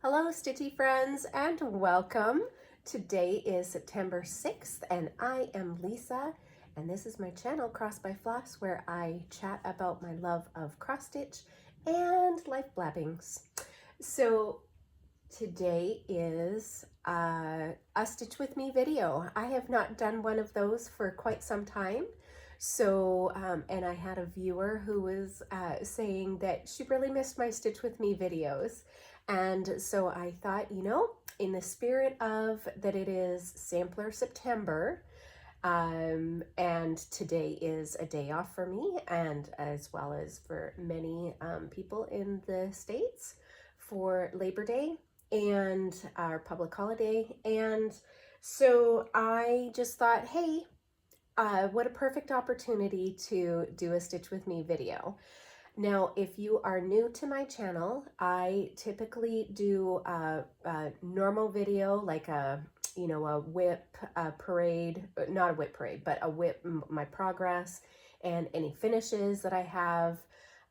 Hello Stitchy friends and welcome. Today is September 6th and I am Lisa and this is my channel Cross by Floss where I chat about my love of cross stitch and life blabbings. So today is a Stitch With Me video. I have not done one of those for quite some time. So, and I had a viewer who was saying that she really missed my Stitch With Me videos. And so I thought, you know, in the spirit of that it is Sampler September, and today is a day off for me and as well as for many people in the States for Labor Day and our public holiday. And so I just thought, hey, what a perfect opportunity to do a Stitch With Me video. Now, if you are new to my channel, I typically do a normal video, like a whip parade, not a whip parade, but a whip, my progress and any finishes that I have,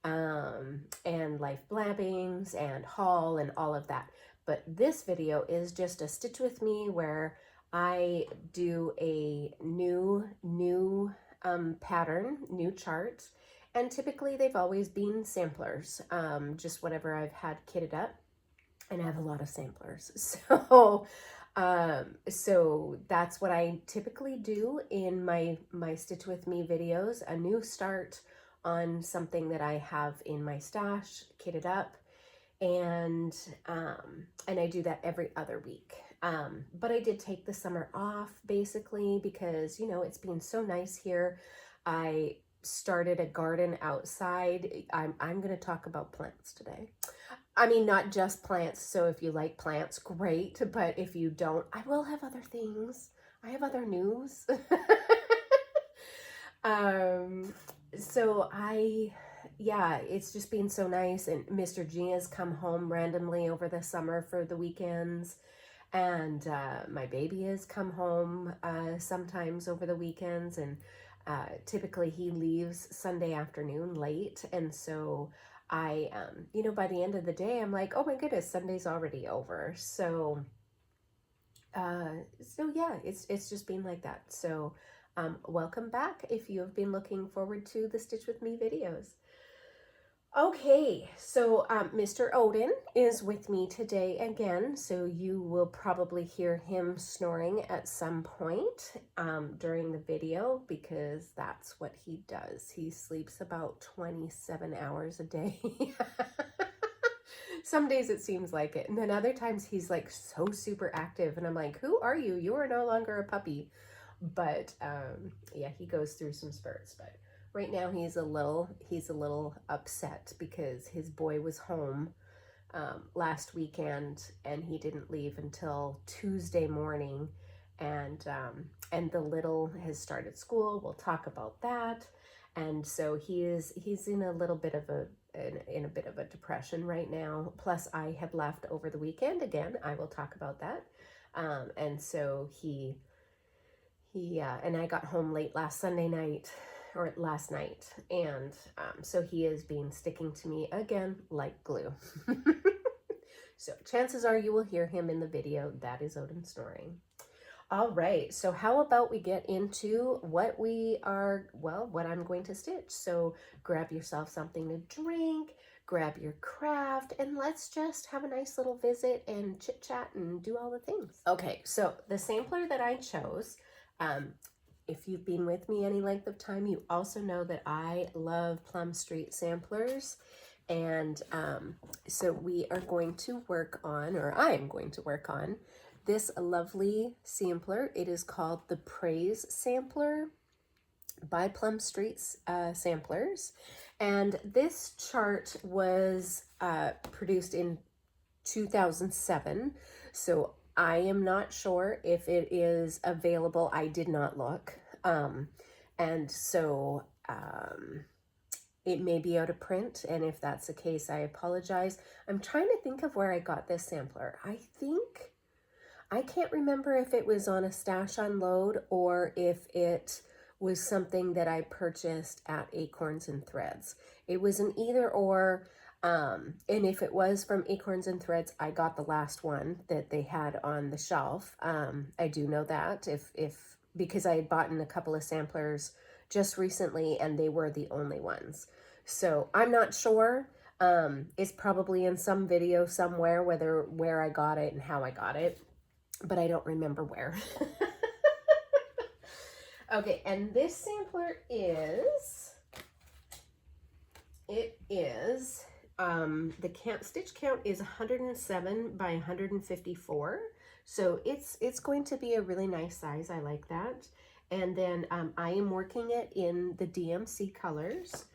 and life blabbings and haul and all of that. But this video is just a Stitch With Me where I do a new pattern, new chart, and typically they've always been samplers, just whatever I've had kitted up, and I have a lot of samplers. So that's what I typically do in my Stitch With Me videos, a new start on something that I have in my stash, kitted up, and I do that every other week. But I did take the summer off basically because, you know, it's been so nice here. I started a garden outside. I'm going to talk about plants today. I mean, not just plants. So if you like plants, great. But if you don't, I will have other things. I have other news. So yeah, it's just been so nice. And Mr. G has come home randomly over the summer for the weekends. And my baby has come home sometimes over the weekends. And typically he leaves Sunday afternoon late. And so I, you know, by the end of the day, I'm like, oh my goodness, Sunday's already over. So yeah, it's just been like that. So welcome back if you have been looking forward to the Stitch With Me videos. Okay, so Mr. Odin is with me today again, so you will probably hear him snoring at some point during the video because that's what he does. He sleeps about 27 hours a day. Some days it seems like it, and then other times he's like so super active, and I'm like, who are you? You are no longer a puppy. But yeah, he goes through some spurts, but right now he's a little upset because his boy was home last weekend and he didn't leave until Tuesday morning, and the little has started school. We'll talk about that. And so he's in a little bit of in a bit of a depression right now. Plus I had left over the weekend again. I will talk about that. And so he and I got home late last night, and so he is sticking to me again like glue. So chances are you will hear him in the video. That is Odin snoring. All right, so how about we get into what I'm going to stitch. So grab yourself something to drink, grab your craft, and let's just have a nice little visit and chit chat and do all the things. Okay, so the sampler that I chose, if you've been with me any length of time, you also know that I love Plum Street samplers. And so we are going to work on, or I am going to work on, this lovely sampler. It is called the Praise Sampler by Plum Street Samplers. And this chart was produced in 2007. So I am not sure if it is available. I did not look. And so it may be out of print. And if that's the case, I apologize. I'm trying to think of where I got this sampler. I can't remember if it was on a stash unload or if it was something that I purchased at Acorns and Threads. It was an either or. And if it was from Acorns and Threads, I got the last one that they had on the shelf. I do know that because I had bought in a couple of samplers just recently and they were the only ones. So I'm not sure. It's probably in some video somewhere, where I got it and how I got it, but I don't remember where. Okay, and this sampler the stitch count is 107 by 154. So it's going to be a really nice size. I like that. And then I am working it in the DMC colors.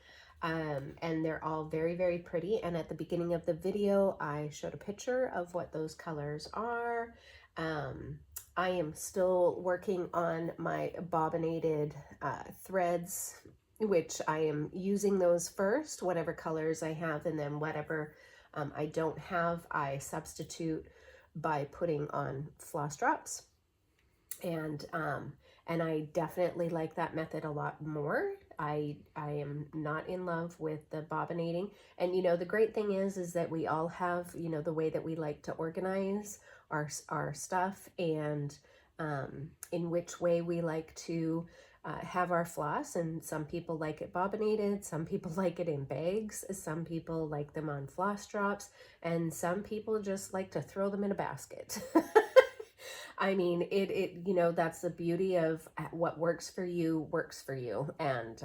And they're all very, very pretty. And at the beginning of the video, I showed a picture of what those colors are. I am still working on my bobbinated threads, which I am using those first, whatever colors I have, and then whatever I don't have, I substitute by putting on floss drops. And I definitely like that method a lot more. I am not in love with the bobbinating. And, you know, the great thing is that we all have, you know, the way that we like to organize our stuff, and in which way we like to have our floss. And some people like it bobbinated, some people like it in bags, some people like them on floss drops, and some people just like to throw them in a basket. I mean, you know, that's the beauty of what works for you. And,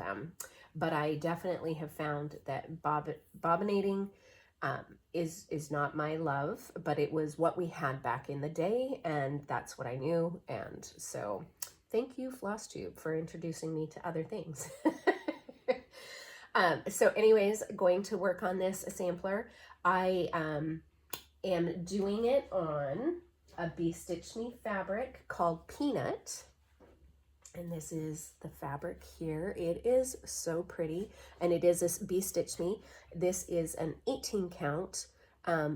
but I definitely have found that bobbinating is not my love, but it was what we had back in the day, and that's what I knew. And so thank you, Flosstube, for introducing me to other things. So anyways, going to work on this sampler. I am doing it on a Be Stitch Me fabric called Peanut. And this is the fabric here. It is so pretty. And it is this Be Stitch Me. This is an 18 count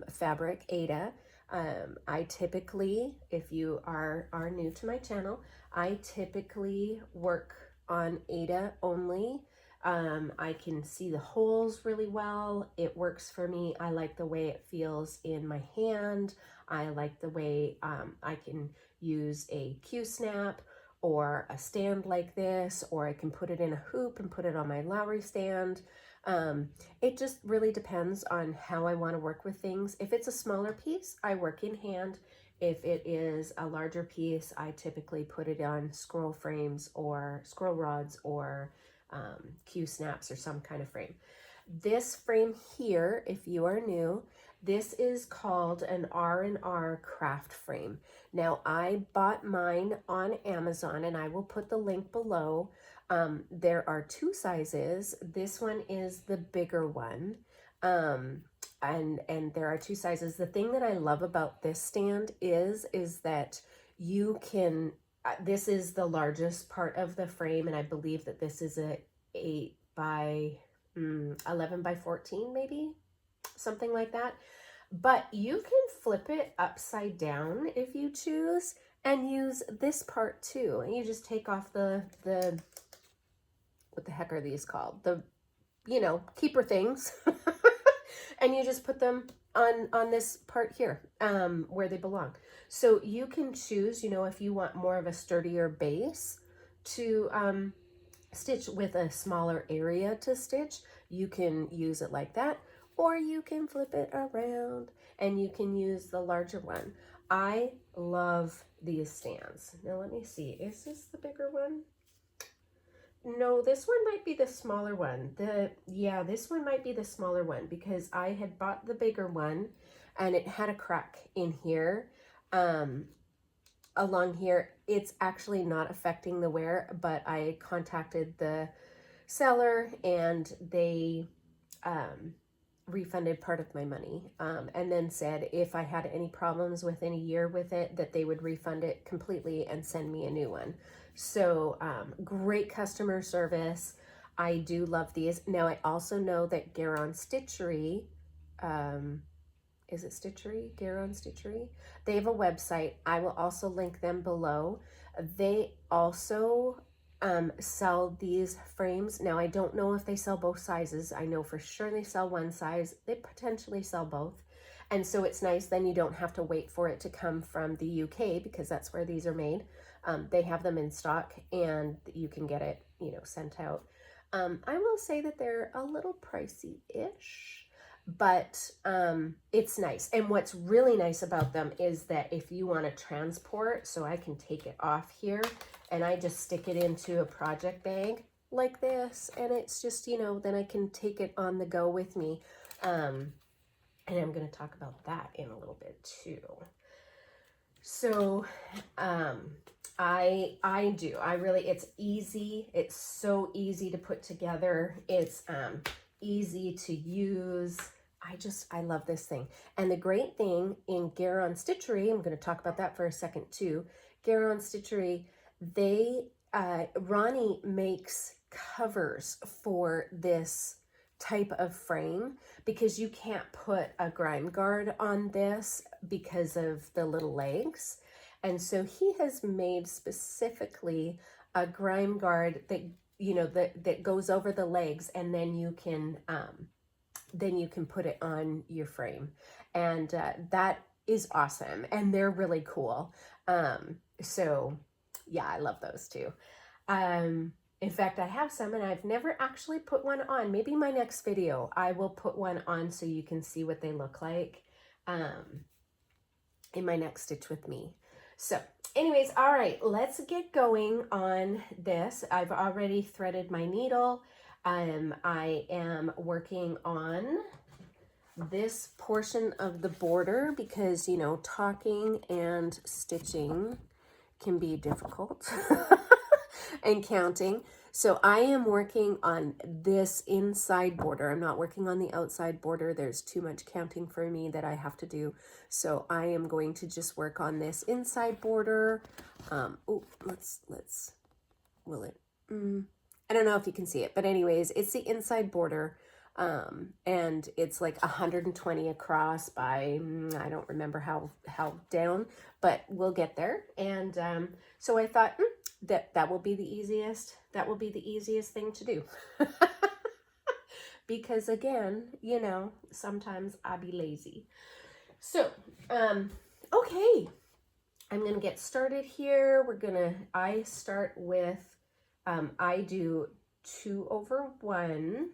fabric, Ada. I typically, if you are new to my channel, I typically work on Ada only. I can see the holes really well. It works for me. I like the way it feels in my hand. I like the way I can use a Q-snap or a stand like this, or I can put it in a hoop and put it on my Lowry stand. It just really depends on how I want to work with things. If it's a smaller piece, I work in hand. If it is a larger piece, I typically put it on scroll frames or scroll rods or Q-snaps or some kind of frame. This frame here, if you are new, this is called an R&R craft frame. Now, I bought mine on Amazon, and I will put the link below. There are two sizes. This one is the bigger one, and there are two sizes. The thing that I love about this stand is that you can, this is the largest part of the frame, and I believe that this is a 8 by 11 by 14, maybe something like that. But you can flip it upside down if you choose, and use this part too. And you just take off the what the heck are these called? The, you know, keeper things. And you just put them on this part here, where they belong. So you can choose, you know, if you want more of a sturdier base to stitch with a smaller area to stitch, you can use it like that, or you can flip it around and you can use the larger one. I love these stands. Now let me see, is this the bigger one? No, this one might be the smaller one. Yeah, this one might be the smaller one, because I had bought the bigger one and it had a crack in here. Along here, it's actually not affecting the wear, but I contacted the seller and they refunded part of my money, and then said if I had any problems within a year with it, that they would refund it completely and send me a new one. So great customer service. I do love these. Now I also know that Garon Stitchery, is it Stitchery? Garon Stitchery? They have a website. I will also link them below. They also sell these frames. Now, I don't know if they sell both sizes. I know for sure they sell one size. They potentially sell both. And so it's nice, then you don't have to wait for it to come from the UK because that's where these are made. They have them in stock and you can get it, you know, sent out. I will say that they're a little pricey-ish, but it's nice. And what's really nice about them is that if you want to transport, so I can take it off here and I just stick it into a project bag like this, and it's just, you know, then I can take it on the go with me. And I'm going to talk about that in a little bit too. So, I really, it's easy. It's so easy to put together. It's, easy to use. I love this thing. And the great thing in Garon Stitchery, I'm going to talk about that for a second too. Garon Stitchery, Ronnie makes covers for this type of frame because you can't put a grime guard on this because of the little legs. And so he has made specifically a grime guard that, you know, that goes over the legs, and then you can put it on your frame. And that is awesome. And they're really cool. So yeah, I love those too. In fact, I have some and I've never actually put one on. Maybe my next video, I will put one on so you can see what they look like in my next Stitch With Me. So anyways, all right, let's get going on this. I've already threaded my needle. I am working on this portion of the border because, you know, talking and stitching can be difficult. And counting. So I am working on this inside border. I'm not working on the outside border. There's too much counting for me that I have to do. So I am going to just work on this inside border. Oh, will it? I don't know if you can see it, but anyways, it's the inside border. And it's like 120 across by, I don't remember how down, but we'll get there. And, so I thought, that will be the easiest. That will be the easiest thing to do. Because again, you know, sometimes I be lazy. So, okay, I'm going to get started here. I start with, I do 2/1,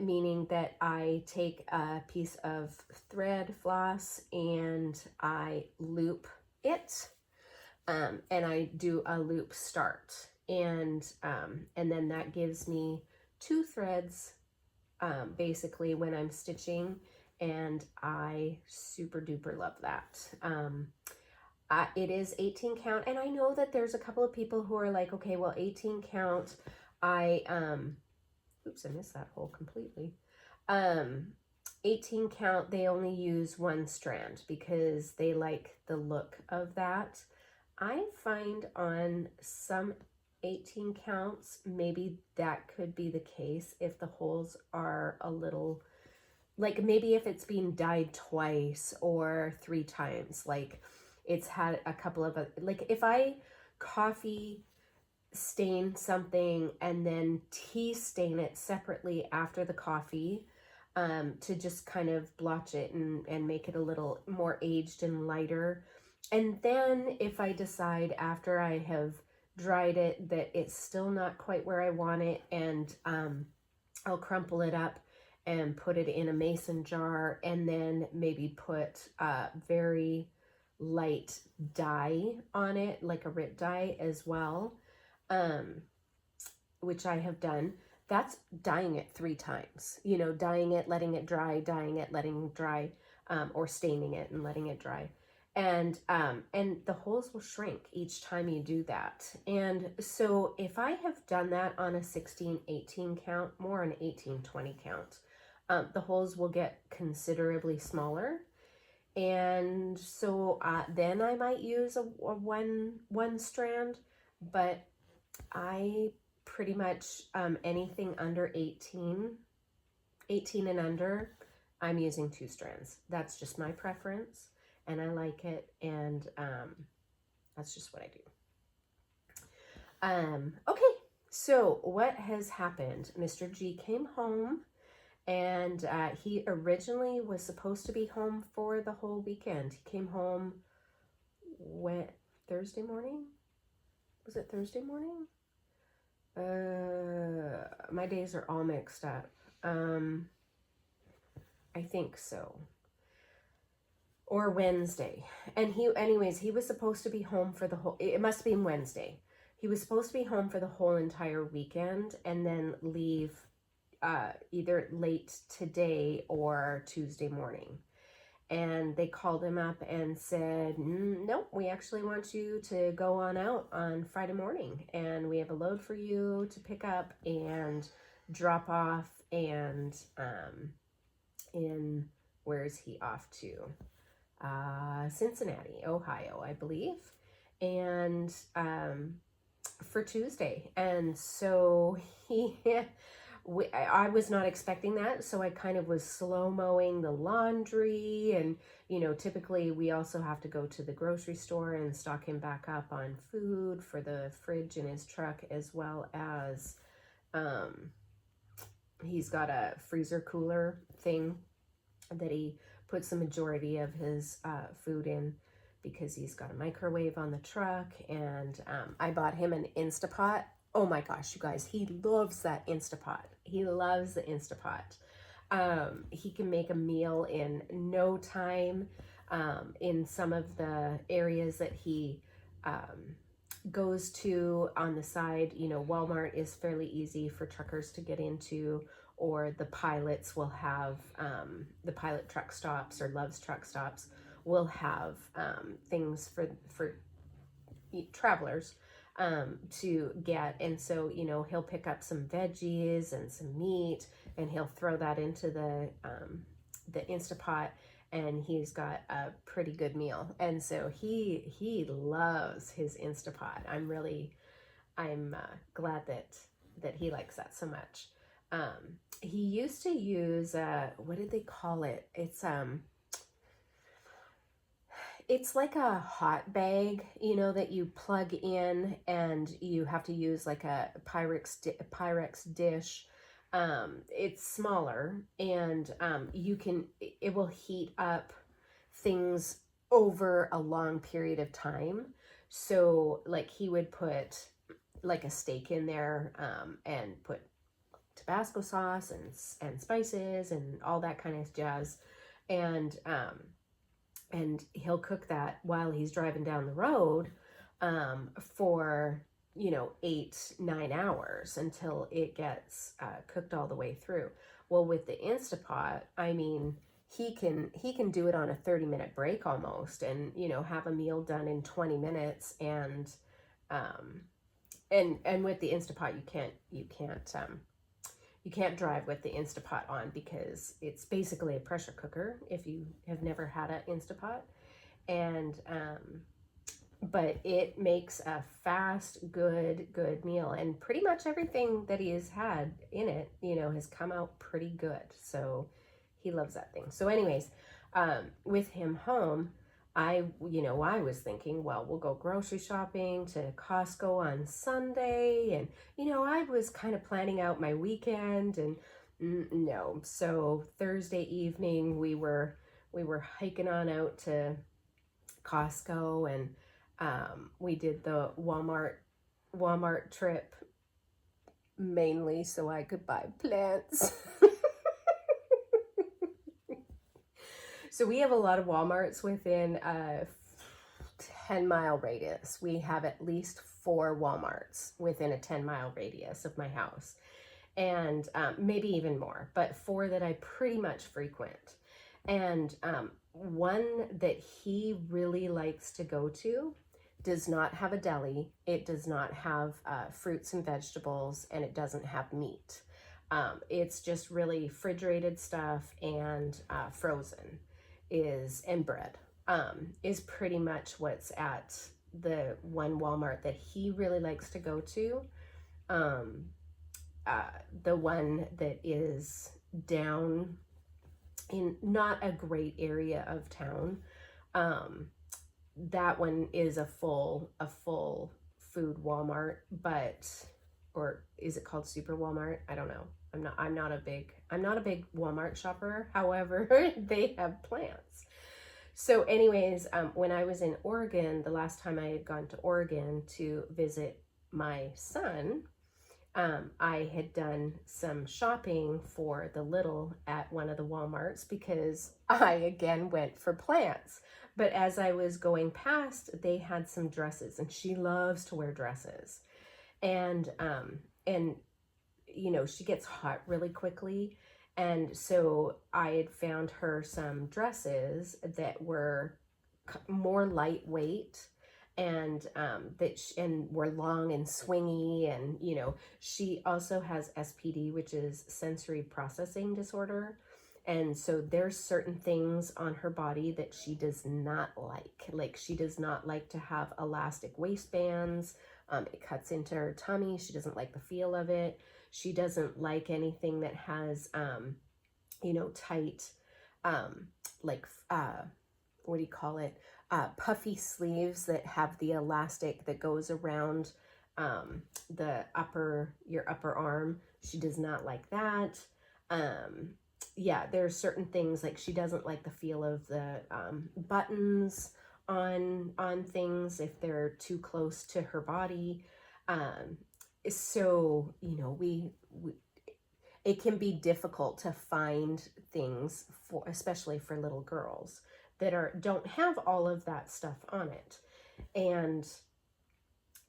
meaning that I take a piece of thread floss and I loop it. And I do a loop start, and then that gives me 2 threads, basically when I'm stitching, and I super duper love that. It is 18 count, and I know that there's a couple of people who are like, okay, well, 18 count, oops, I missed that hole completely. 18 count, they only use 1 strand because they like the look of that. I find on some 18 counts, maybe that could be the case if the holes are a little, like maybe if it's being dyed twice or 3 times, like it's had a couple of, like if I coffee stain something and then tea stain it separately after the coffee, to just kind of blotch it and make it a little more aged and lighter. And then if I decide after I have dried it that it's still not quite where I want it, and I'll crumple it up and put it in a mason jar, and then maybe put very light dye on it, like a Rit dye as well, which I have done. That's dyeing it 3 times, you know, dyeing it, letting it dry, dyeing it, letting it dry, or staining it and letting it dry. And the holes will shrink each time you do that. And so if I have done that on a 16-18 count, more an 18-20 count, the holes will get considerably smaller. And so then I might use a one strand, but I pretty much, anything under 18 and under, I'm using 2 strands. That's just my preference. And I like it, and that's just what I do. Okay, so what has happened? Mr. G came home, and he originally was supposed to be home for the whole weekend. He came home when Thursday morning? Was it Thursday morning? My days are all mixed up. I think so. Or Wednesday. And he was supposed to be home for the whole, it must have been Wednesday. He was supposed to be home for the whole entire weekend and then leave either late today or Tuesday morning. And they called him up and said, nope, we actually want you to go on out on Friday morning. And we have a load for you to pick up and drop off. And where is he off to? Cincinnati, Ohio, I believe. And for Tuesday. And so I was not expecting that, so I kind of was slow-mowing the laundry, and typically we also have to go to the grocery store and stock him back up on food for the fridge in his truck, as well as he's got a freezer cooler thing that he puts the majority of his food in, because he's got a microwave on the truck. And I bought him an Instapot. Oh my gosh, you guys, he loves that Instapot. He loves the Instapot. He can make a meal in no time. In some of the areas that he goes to on the side, Walmart is fairly easy for truckers to get into, or the pilots will have, the Pilot truck stops or Love's truck stops will have things for travelers to get. And so, he'll pick up some veggies and some meat, and he'll throw that into the Instapot, and he's got a pretty good meal. And so he loves his Instapot. I'm glad that he likes that so much. He used to use, what did they call it? It's like a hot bag, that you plug in, and you have to use like a Pyrex dish. It's smaller, and it will heat up things over a long period of time. So like he would put like a steak in there, and put Tabasco sauce and spices and all that kind of jazz. And he'll cook that while he's driving down the road, for 8-9 hours until it gets cooked all the way through. Well, with the Instapot, I mean, he can do it on a 30-minute break almost, and have a meal done in 20 minutes. And with the Instapot, you can't drive with the Instapot on, because it's basically a pressure cooker if you have never had an Instapot. And but it makes a fast, good meal, and pretty much everything that he has had in it, has come out pretty good. So he loves that thing. So anyways, with him home, I was thinking, well, we'll go grocery shopping to Costco on Sunday. And, I was kind of planning out my weekend, and no. So Thursday evening, we were hiking on out to Costco, and we did the Walmart trip mainly so I could buy plants. So we have a lot of Walmarts within a 10-mile radius. We have at least 4 Walmarts within a 10-mile radius of my house, and maybe even more, but 4 that I pretty much frequent. And one that he really likes to go to does not have a deli. It does not have fruits and vegetables, and it doesn't have meat. It's just really refrigerated stuff and frozen and bread is pretty much what's at the one Walmart that he really likes to go to. The one that is down in not a great area of town, that one is a full food Walmart, but, or is it called Super Walmart? I don't know. I'm not a big Walmart shopper. However, they have plants. So anyways, when I was in Oregon, the last time I had gone to Oregon to visit my son, I had done some shopping for the little at one of the Walmarts because I again went for plants. But as I was going past, they had some dresses, and she loves to wear dresses. And you know, she gets hot really quickly. And so I had found her some dresses that were more lightweight, and and were long and swingy. And you know, she also has SPD, which is sensory processing disorder. And so there's certain things on her body that she does not like. Like, she does not like to have elastic waistbands. It cuts into her tummy. She doesn't like the feel of it. She doesn't like anything that has, you know, tight, like, what do you call it? Puffy sleeves that have the elastic that goes around your upper arm. She does not like that. Yeah, there's certain things, like she doesn't like the feel of the buttons on things if they're too close to her body. So, you know, it can be difficult to find things for, especially for little girls that don't have all of that stuff on it. And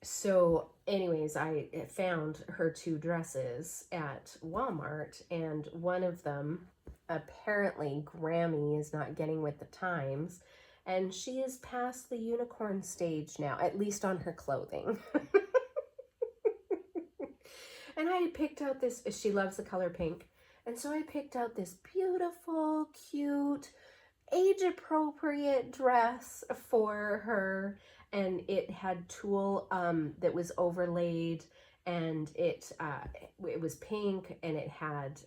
so anyways, I found her 2 dresses at Walmart, and one of them, apparently Grammy is not getting with the times, and she is past the unicorn stage now, at least on her clothing. And I picked out this, she loves the color pink, and so I picked out this beautiful, cute, age-appropriate dress for her, and it had tulle that was overlaid, and it was pink, and it had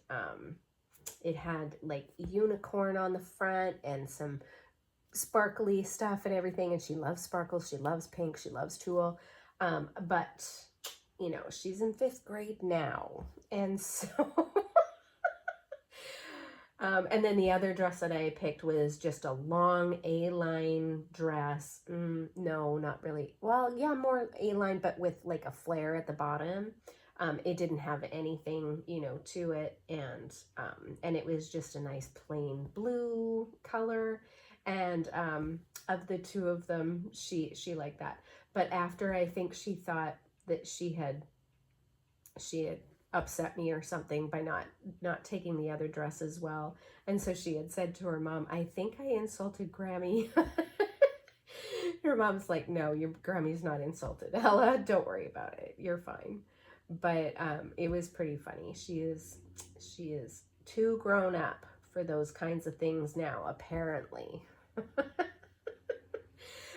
like unicorn on the front and some sparkly stuff and everything. And she loves sparkles, she loves pink, she loves tulle, but you know, she's in 5th grade now, and so and then the other dress that I picked was just a long A-line dress. No, not really. Well, yeah, more A-line, but with like a flare at the bottom. It didn't have anything, you know, to it, and it was just a nice plain blue color. And of the 2 of them, she liked that. But after, I think she thought that she had upset me or something by not taking the other dress as well. And so she had said to her mom, "I think I insulted Grammy." Her mom's like, "No, your Grammy's not insulted, Ella. Don't worry about it. You're fine." But it was pretty funny. She is too grown up for those kinds of things now, apparently.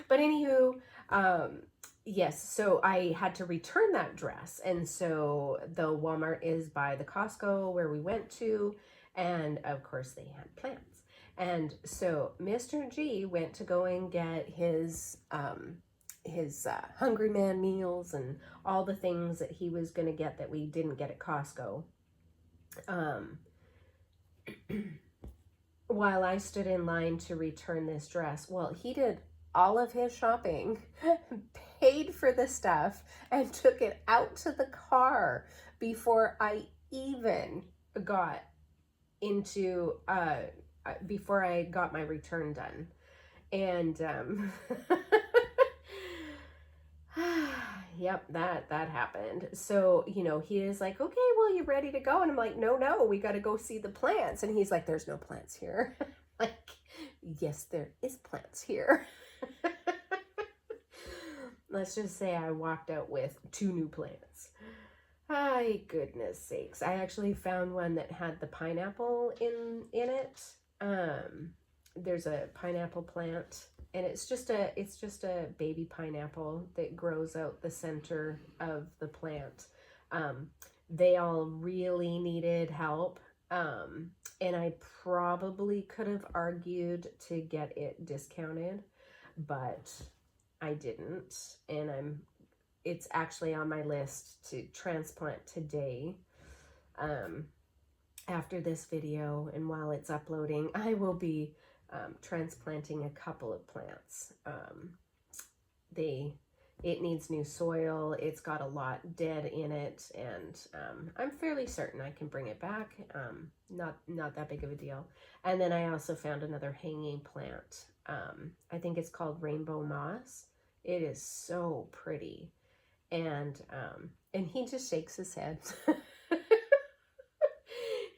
But anywho, yes, so I had to return that dress. And so the Walmart is by the Costco where we went to, and of course they had plants. And so Mr. G went to go and get his Hungry Man meals and all the things that he was going to get that we didn't get at Costco. While I stood in line to return this dress, well, he did all of his shopping, paid for the stuff, and took it out to the car before I even got into, before I got my return done. And, yep, that happened. So, you know, he is like, "Okay, well, you ready to go?" And I'm like, no, we got to go see the plants. And he's like, "There's no plants here." Like, yes, there is plants here. Let's just say I walked out with 2 new plants. My goodness sakes. I actually found one that had the pineapple in it. There's a pineapple plant, and it's just a baby pineapple that grows out the center of the plant. They all really needed help. And I probably could have argued to get it discounted, but I didn't, and I'm it's actually on my list to transplant today. After this video, and while it's uploading, I will be transplanting a couple of plants. It needs new soil. It's got a lot dead in it, and I'm fairly certain I can bring it back. Not that big of a deal. And then I also found another hanging plant. I think it's called rainbow moss. It is so pretty, and he just shakes his head.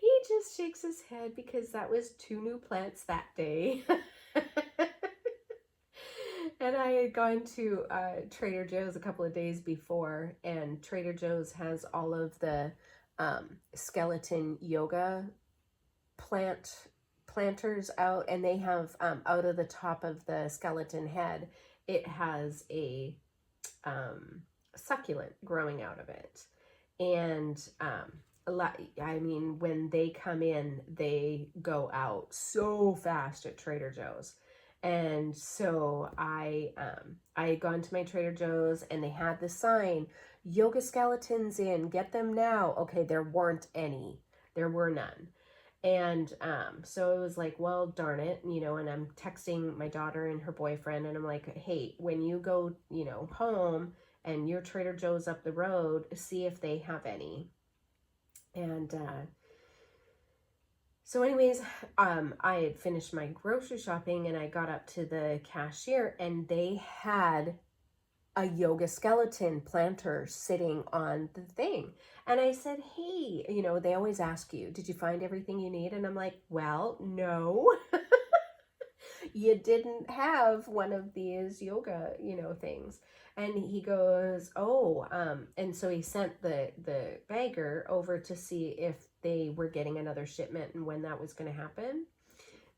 He just shakes his head because that was 2 new plants that day. And I had gone to Trader Joe's a couple of days before, and Trader Joe's has all of the skeleton yoga planters out, and they have out of the top of the skeleton head, it has a succulent growing out of it. And I mean, when they come in, they go out so fast at Trader Joe's. And so I had gone to my Trader Joe's, and they had the sign, yoga skeletons in, get them now. Okay, there weren't any. There were none. And so it was like, well, darn it, you know, and I'm texting my daughter and her boyfriend, and I'm like, hey, when you go, you know, home and your Trader Joe's up the road, see if they have any. And so anyways, I had finished my grocery shopping, and I got up to the cashier, and they had a yoga skeleton planter sitting on the thing. And I said, hey, you know, they always ask you, did you find everything you need? And I'm like, well, no. You didn't have one of these yoga, you know, things. And he goes, oh, and so he sent the bagger over to see if they were getting another shipment and when that was going to happen.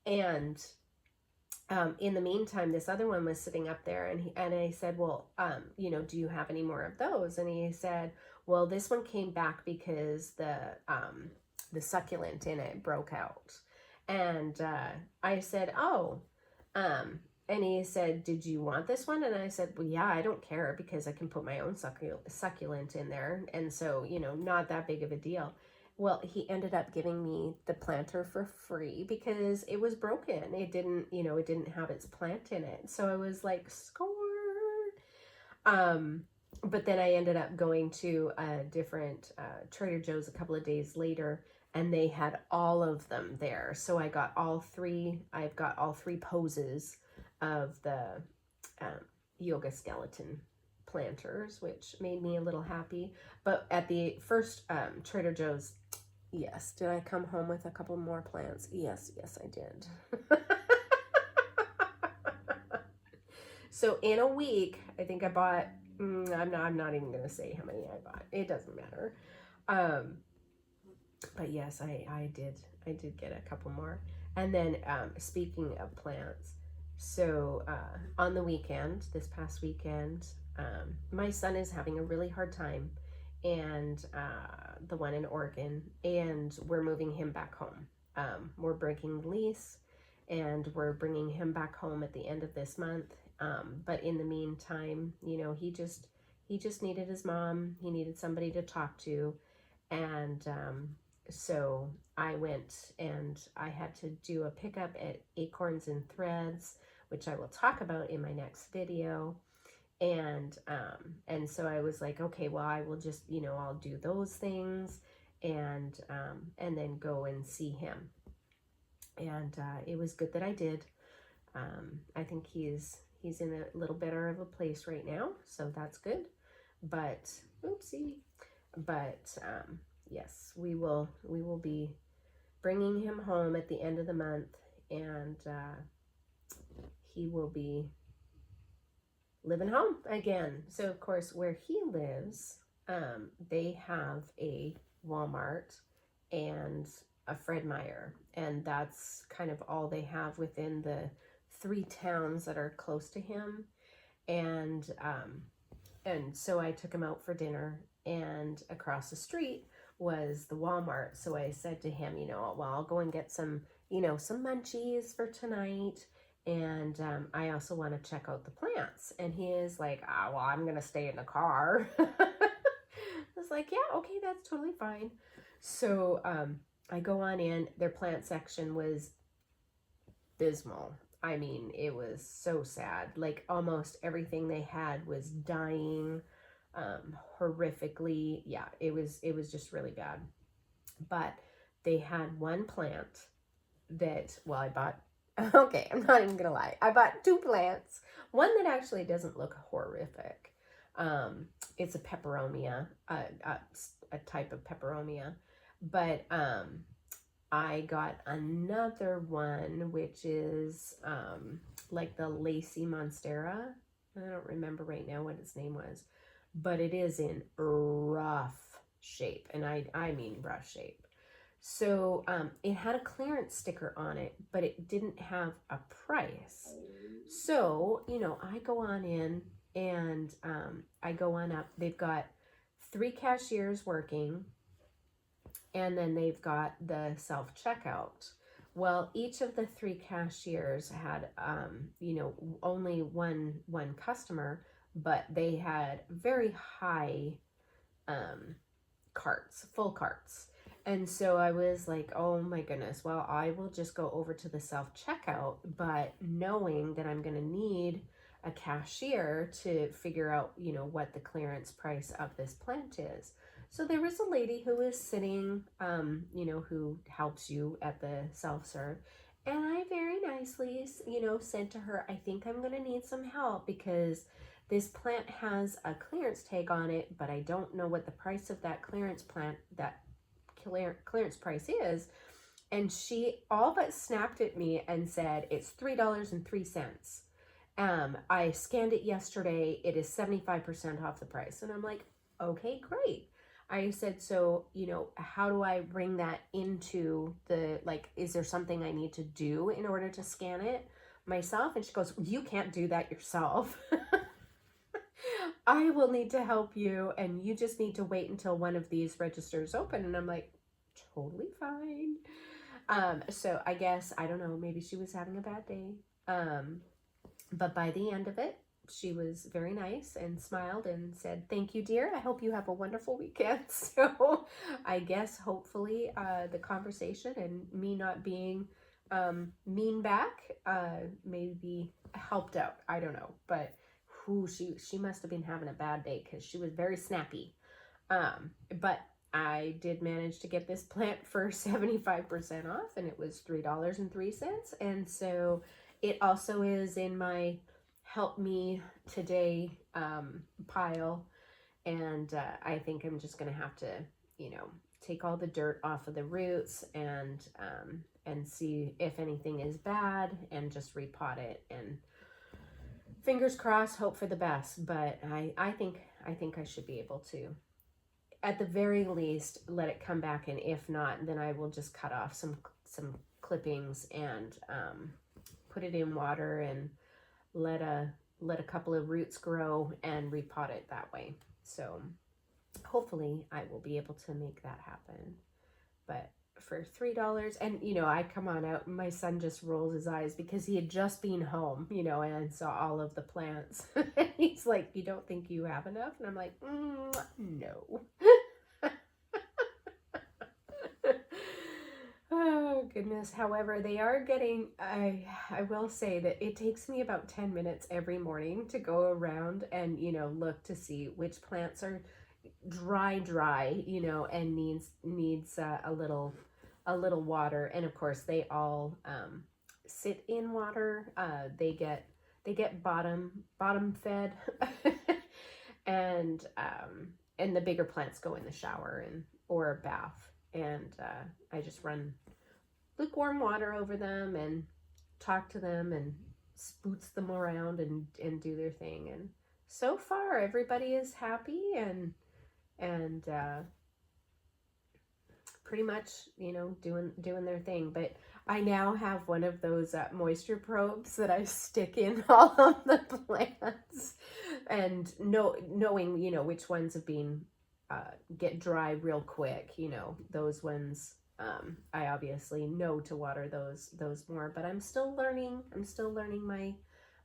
And in the meantime, this other one was sitting up there, and I said, well, you know, do you have any more of those? And he said, well, this one came back because the succulent in it broke out. And I said, oh, and he said, did you want this one? And I said, well, yeah, I don't care because I can put my own succulent in there. And so, you know, not that big of a deal. Well, he ended up giving me the planter for free because it was broken. It didn't, you know, it didn't have its plant in it. So I was like, score. But then I ended up going to a different Trader Joe's a couple of days later, and they had all of them there. So I got all 3, I've got all 3 poses of the yoga skeleton planters, which made me a little happy. But at the first Trader Joe's, yes, did I come home with a couple more plants? Yes, I did. So in a week, I think I bought, I'm not even going to say how many I bought. It doesn't matter. But yes, I did get a couple more. And then speaking of plants, so on the weekend, this past weekend, my son is having a really hard time, and the one in Oregon, and we're moving him back home. We're breaking the lease, and we're bringing him back home at the end of this month. But in the meantime, you know, he just needed his mom. He needed somebody to talk to, and so I went and I had to do a pickup at Acorns and Threads, which I will talk about in my next video. And so I was like, okay, well, I will just, you know, I'll do those things and then go and see him. And it was good that I did. I think he's in a little better of a place right now, so that's good. But oopsie. But yes, we will be bringing him home at the end of the month, and he will be living home again. So of course, where he lives, they have a Walmart and a Fred Meyer, and that's kind of all they have within the 3 towns that are close to him. And so I took him out for dinner, and across the street was the Walmart. So I said to him, you know, well, I'll go and get some, you know, some munchies for tonight, And I also want to check out the plants. And he is like, well, I'm going to stay in the car. I was like, yeah, okay, that's totally fine. So I go on in. Their plant section was abysmal. I mean, it was so sad. Like almost everything they had was dying horrifically. Yeah, it was just really bad. But they had one plant that, well, I bought, okay, I'm not even gonna lie. I bought 2 plants. One that actually doesn't look horrific. It's a peperomia, a type of peperomia. But I got another one, which is like the Lacy Monstera. I don't remember right now what its name was, but it is in rough shape, and I mean rough shape. So it had a clearance sticker on it, but it didn't have a price. So, you know, I go on in and I go on up. They've got 3 cashiers working, and then they've got the self-checkout. Well, each of the 3 cashiers had, you know, only one customer, but they had very high carts, full carts. And so I was like, oh my goodness, well, I will just go over to the self-checkout, but knowing that I'm going to need a cashier to figure out, you know, what the clearance price of this plant is. So there was a lady who was sitting, you know, who helps you at the self-serve. And I very nicely, you know, said to her, I think I'm going to need some help because this plant has a clearance tag on it, but I don't know what the price of that clearance price is. And she all but snapped at me and said, it's $3.03. I scanned it yesterday. It is 75% off the price. And I'm like, okay, great. I said, so, you know, how do I bring that into the, like, is there something I need to do in order to scan it myself? And she goes, you can't do that yourself. I will need to help you, and you just need to wait until one of these registers open. And I'm like, totally fine. So I guess, I don't know, maybe she was having a bad day. But by the end of it, she was very nice and smiled and said, thank you, dear. I hope you have a wonderful weekend. So I guess hopefully the conversation and me not being mean back maybe helped out. I don't know. But she must have been having a bad day because she was very snappy. But I did manage to get this plant for 75% off, and it was $3.03. And so it also is in my help me today pile. And I think I'm just going to have to, you know, take all the dirt off of the roots and see if anything is bad and just repot it, and fingers crossed, hope for the best. But I think I should be able to, at the very least, let it come back. And if not, then I will just cut off some clippings and put it in water and let a couple of roots grow and repot it that way. So hopefully I will be able to make that happen. But for $3, and you know, I come on out and my son just rolls his eyes because he had just been home, you know, and saw all of the plants. And he's like, you don't think you have enough? And I'm like, no. Oh goodness. However, they are getting, I will say that it takes me about 10 minutes every morning to go around and, you know, look to see which plants are dry, you know, and needs a little water. And of course they all sit in water. They get bottom fed. And the bigger plants go in the shower or a bath. And I just run lukewarm water over them and talk to them and spoots them around and do their thing. And so far everybody is happy and pretty much, you know, doing their thing. But I now have one of those moisture probes that I stick in all of the plants, and knowing, you know, which ones have been get dry real quick, you know, those ones I obviously know to water those more, but I'm still learning. I'm still learning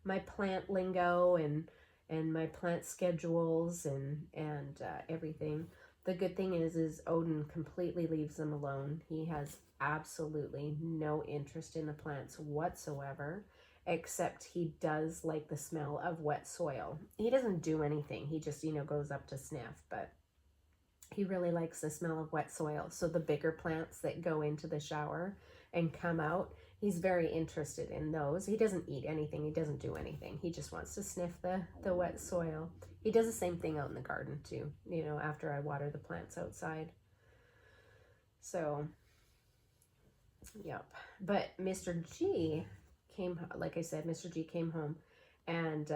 my plant lingo and my plant schedules and everything. The good thing is Odin completely leaves them alone. He has absolutely no interest in the plants whatsoever, except he does like the smell of wet soil. He doesn't do anything. He just, goes up to sniff, but he really likes the smell of wet soil. So the bigger plants that go into the shower and come out, he's very interested in those. He doesn't eat anything. He doesn't do anything. He just wants to sniff the wet soil. He does the same thing out in the garden too, after I water the plants outside. So, yep. But Mr. G came, like I said, Mr. G came home, and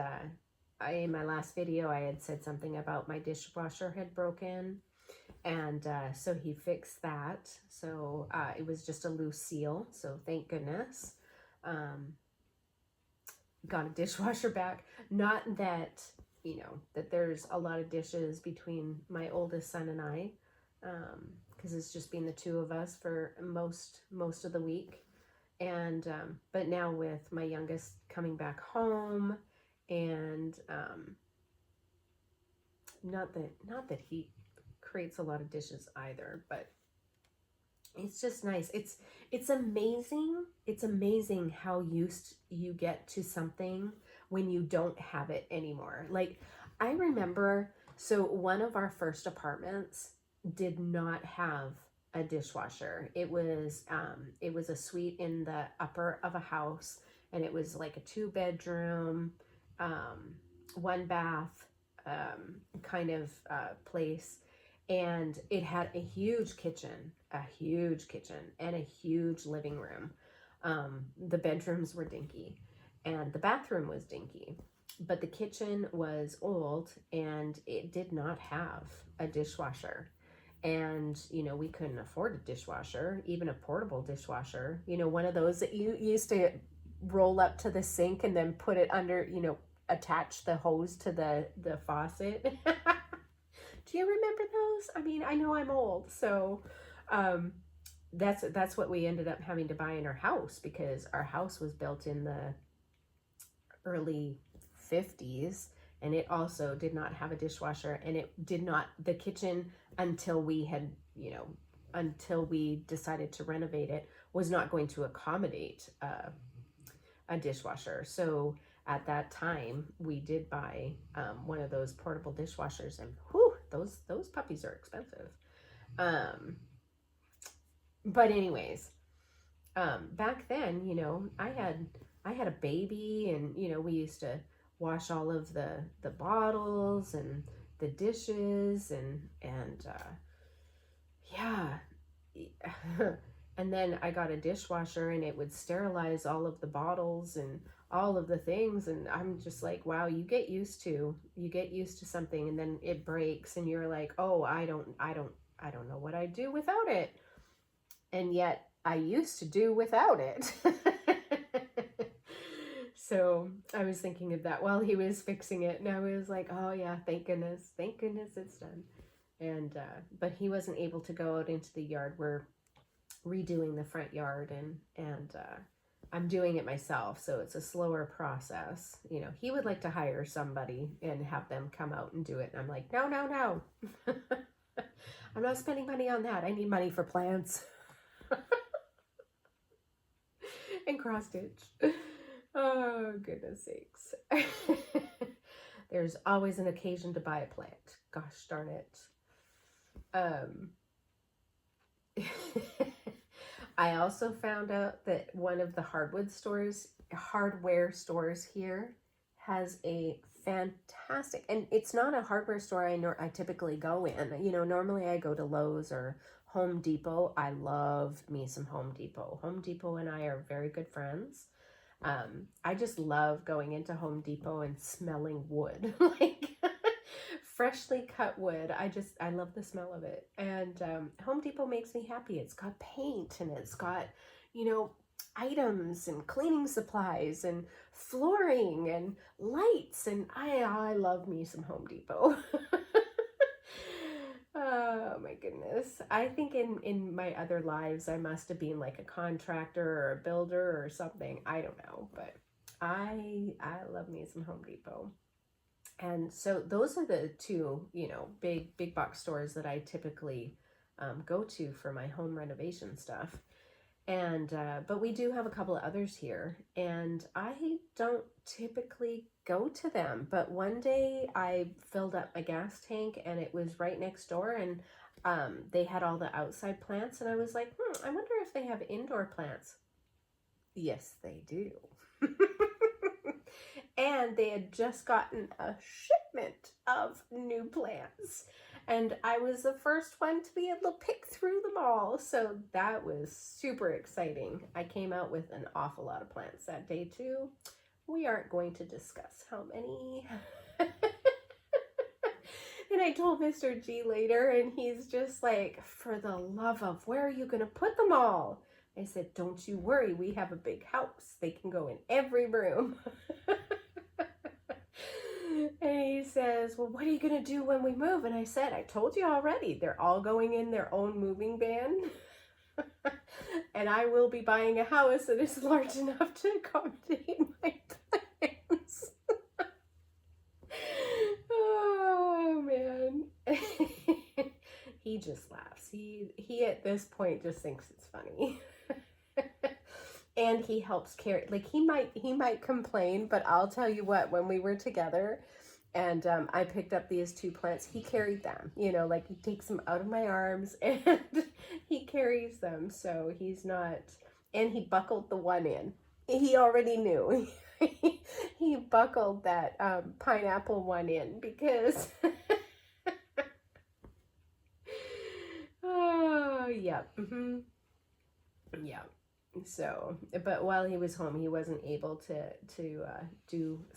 in my last video, I had said something about my dishwasher had broken. And so he fixed that. So it was just a loose seal. So thank goodness. Got a dishwasher back. Not that, that there's a lot of dishes between my oldest son and I, because it's just been the two of us for most of the week. And but now with my youngest coming back home, and not that he creates a lot of dishes either, but it's just nice. It's amazing. It's amazing how used you get to something when you don't have it anymore. Like, I remember, so one of our first apartments did not have a dishwasher. It was a suite in the upper of a house, and it was like a 2-bedroom, 1-bath kind of place. And it had a huge kitchen, and a huge living room. The bedrooms were dinky, and the bathroom was dinky. But the kitchen was old, and it did not have a dishwasher. And, we couldn't afford a dishwasher, even a portable dishwasher. One of those that you used to roll up to the sink and then put it under, attach the hose to the faucet. Do you remember those? I mean, I know I'm old, so that's what we ended up having to buy in our house, because our house was built in the early 50s, and it also did not have a dishwasher, and it did not, the kitchen, until we had, until we decided to renovate it, was not going to accommodate a dishwasher. So at that time, we did buy one of those portable dishwashers, and whew, those puppies are expensive. But anyways, back then, I had a baby, and we used to wash all of the bottles and the dishes, and yeah. And then I got a dishwasher, and it would sterilize all of the bottles and all of the things, and I'm just like, wow, you get used to something, and then it breaks, and you're like, oh, I don't know what I'd do without it. And yet I used to do without it. So I was thinking of that while he was fixing it, and I was like, oh yeah, thank goodness it's done. And but he wasn't able to go out into the yard. We're redoing the front yard, and I'm doing it myself, so it's a slower process. He would like to hire somebody and have them come out and do it, and I'm like, no. I'm not spending money on that. I need money for plants. And cross stitch. Oh, goodness sakes. There's always an occasion to buy a plant. Gosh darn it. I also found out that one of the hardware stores here has a fantastic, and it's not a hardware store I typically go in. Normally I go to Lowe's or Home Depot. I love me some Home Depot. Home Depot and I are very good friends. I just love going into Home Depot and smelling wood, like freshly cut wood. I love the smell of it. And Home Depot makes me happy. It's got paint, and it's got, items and cleaning supplies and flooring and lights, and I love me some Home Depot. Oh my goodness. I think in my other lives I must have been like a contractor or a builder or something. I don't know, but I love me some Home Depot. And so those are the two, big box stores that I typically go to for my home renovation stuff. And but we do have a couple of others here, and I don't typically go to them. But one day I filled up my gas tank, and it was right next door, and they had all the outside plants, and I was like, I wonder if they have indoor plants. Yes, they do. And they had just gotten a shipment of new plants. And I was the first one to be able to pick through them all. So that was super exciting. I came out with an awful lot of plants that day too. We aren't going to discuss how many. And I told Mr. G later, and he's just like, for the love of, where are you going to put them all? I said, don't you worry. We have a big house. They can go in every room. And he says, well, what are you going to do when we move? And I said, I told you already, they're all going in their own moving van. And I will be buying a house that is large enough to accommodate my plans. Oh, man. He just laughs. He at this point just thinks it's funny. And he helps carry, like he might complain, but I'll tell you what, when we were together and I picked up these two plants, he carried them, like he takes them out of my arms and he carries them. So he's not, and he buckled the one in. He already knew. He buckled that pineapple one in because, oh, yeah. Mm-hmm. Yeah. So, but while he was home, he wasn't able to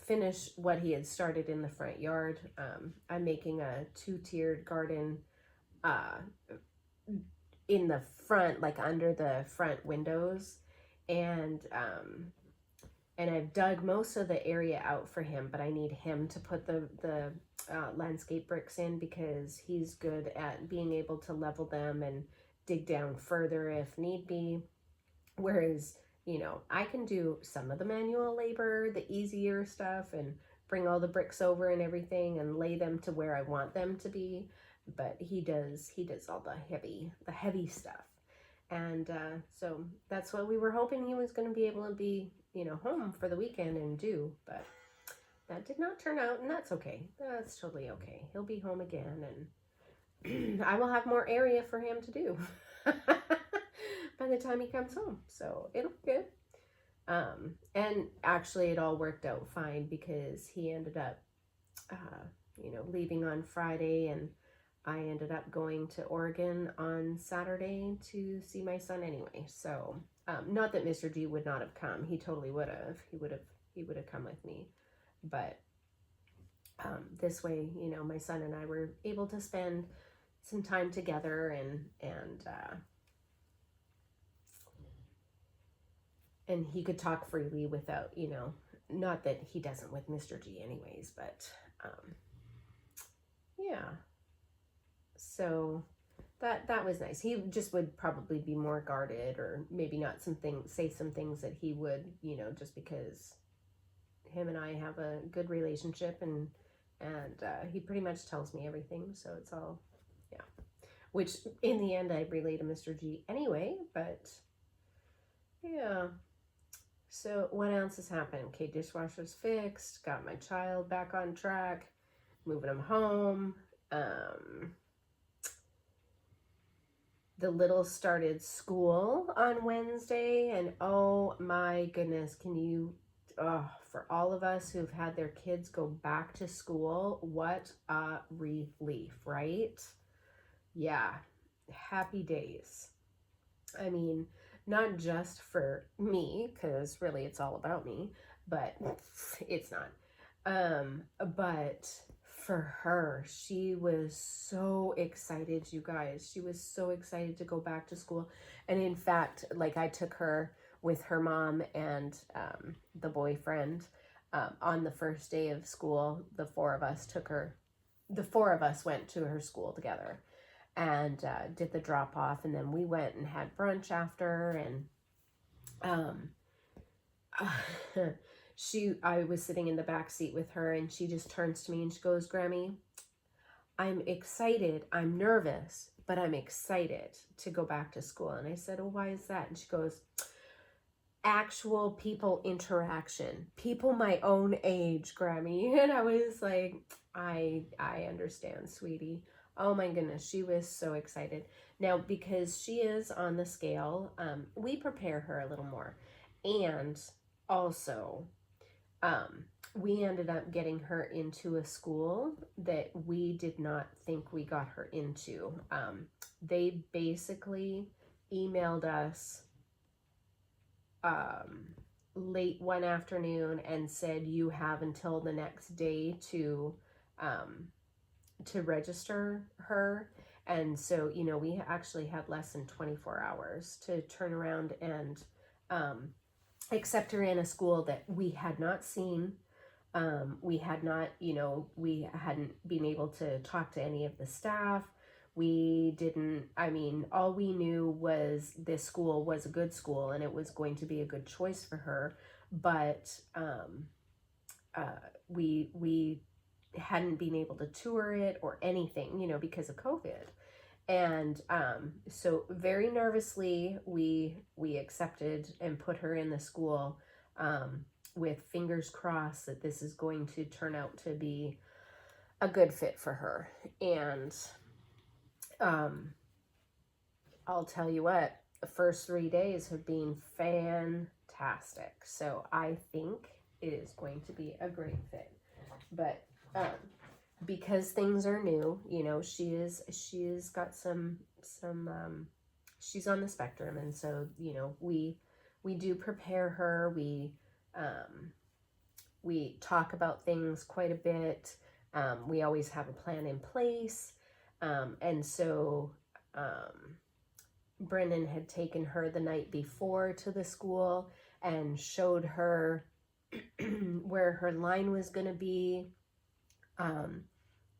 finish what he had started in the front yard. I'm making a 2-tiered garden in the front, like under the front windows, and I've dug most of the area out for him, but I need him to put the landscape bricks in because he's good at being able to level them and dig down further if need be. Whereas, I can do some of the manual labor, the easier stuff, and bring all the bricks over and everything and lay them to where I want them to be. But he does all the heavy stuff. And so that's what we were hoping he was going to be able to be, home for the weekend and do. But that did not turn out, and that's okay. That's totally okay. He'll be home again, and I will have more area for him to do. By the time he comes home, so it'll be good. And actually it all worked out fine because he ended up leaving on Friday, and I ended up going to Oregon on Saturday to see my son anyway. So not that Mr. G would not have come. He totally would have. He would have come with me, but this way, my son and I were able to spend some time together, and he could talk freely without, not that he doesn't with Mr. G anyways, but yeah. So that was nice. He just would probably be more guarded, or maybe not say some things that he would, just because him and I have a good relationship, and he pretty much tells me everything. So it's all, yeah. Which in the end I relay to Mr. G anyway, but yeah. So what else has happened? Okay, dishwasher's fixed, got my child back on track, moving him home. The little started school on Wednesday, and oh my goodness, for all of us who've had their kids go back to school, what a relief, right? Yeah, happy days. I mean, not just for me, because really it's all about me, but it's not. But for her, she was so excited, you guys. She was so excited to go back to school. And in fact, like, I took her with her mom and the boyfriend on the first day of school. The four of us went to her school together. and did the drop off, and then we went and had brunch after, and I was sitting in the back seat with her, and she just turns to me and she goes, Grammy, I'm excited. I'm nervous, but I'm excited to go back to school. And I said, oh, why is that? And she goes, actual people interaction, people my own age, Grammy. And I was like, I understand, sweetie. Oh my goodness, she was so excited. Now, because she is on the scale, we prepare her a little more. And also, we ended up getting her into a school that we did not think we got her into. They basically emailed us late one afternoon and said, you have until the next day to register her. And so, you know, we actually had less than 24 hours to turn around and accept her in a school that we had not seen. We had not, you know, we hadn't been able to talk to any of the staff. We didn't, I mean, all we knew was this school was a good school and it was going to be a good choice for her. But we hadn't been able to tour it or anything, you know, because of COVID. And so very nervously, we accepted and put her in the school with fingers crossed that this is going to turn out to be a good fit for her. And I'll tell you what, the first 3 days have been fantastic. So I think it is going to be a great fit. But because things are new, you know, she's got some she's on the spectrum, and so, you know, we do prepare her. We talk about things quite a bit. We always have a plan in place. And so Brendan had taken her the night before to the school and showed her where her line was going to be.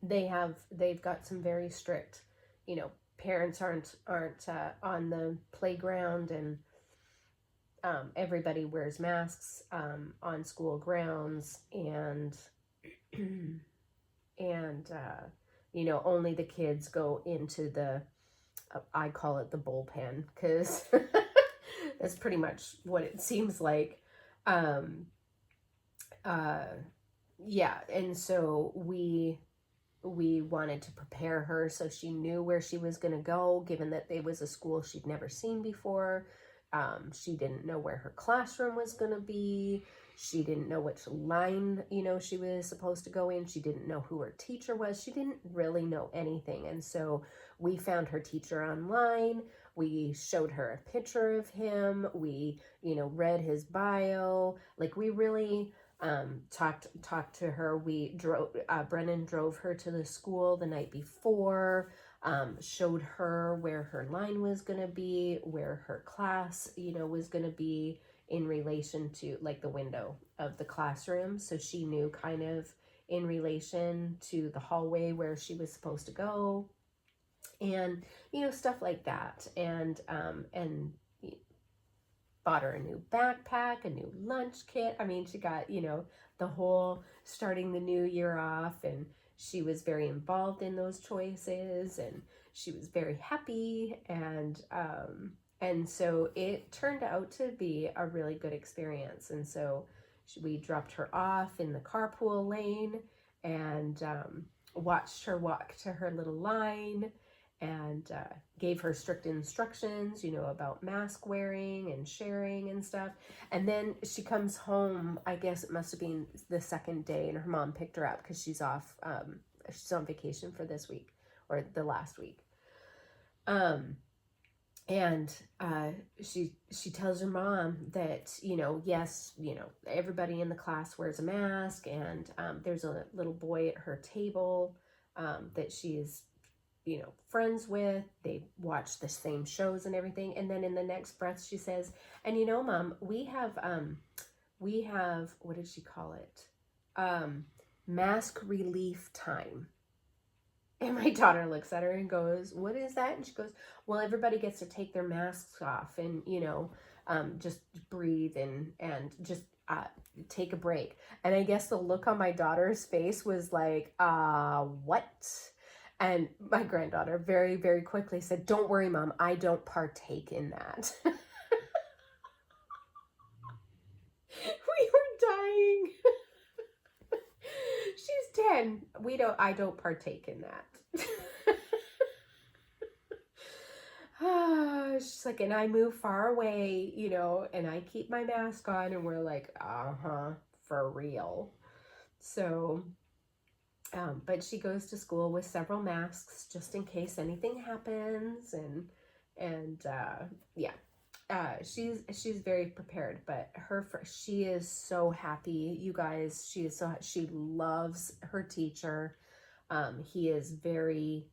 They've got some very strict, you know, parents aren't on the playground, and everybody wears masks on school grounds, and you know, only the kids go into the I call it the bullpen, because that's pretty much what it seems like. Yeah, and so we wanted to prepare her so she knew where she was going to go, given that it was a school she'd never seen before. She didn't know where her classroom was going to be. She didn't know which line, you know, she was supposed to go in. She didn't know who her teacher was. She didn't really know anything. And so we found her teacher online. We showed her a picture of him. We, you know, read his bio. Like, we really talked to her. We drove, Brennan drove her to the school the night before, showed her where her line was going to be, where her class, you know, was going to be in relation to, like, the window of the classroom. So she knew kind of in relation to the hallway where she was supposed to go, and, you know, stuff like that. And bought her a new backpack, a new lunch kit. I mean, she got, you know, the whole starting the new year off, and she was very involved in those choices, and she was very happy. And so it turned out to be a really good experience. And so we dropped her off in the carpool lane and watched her walk to her little line, and gave her strict instructions, you know, about mask wearing and sharing and stuff. And then she comes home, I guess it must have been the second day, and her mom picked her up because she's off, she's on vacation for this week, or the last week. And she tells her mom that, you know, yes, you know, everybody in the class wears a mask, and there's a little boy at her table that she is, you know, friends with. They watch the same shows and everything. And then in the next breath she says, and, you know, Mom, we have what did she call it, mask relief time. And my daughter looks at her and goes, "What is that?" And she goes, "Well, everybody gets to take their masks off and, just breathe and just take a break." And I guess the look on my daughter's face was like, what? And my granddaughter very, very quickly said, "Don't worry, Mom, I don't partake in that." We were dying. She's 10. I don't partake in that. She's like, and I move far away, and I keep my mask on, and we're like, for real. So, but she goes to school with several masks just in case anything happens, and yeah. She's very prepared, but she is so happy, you guys. She loves her teacher. He is very,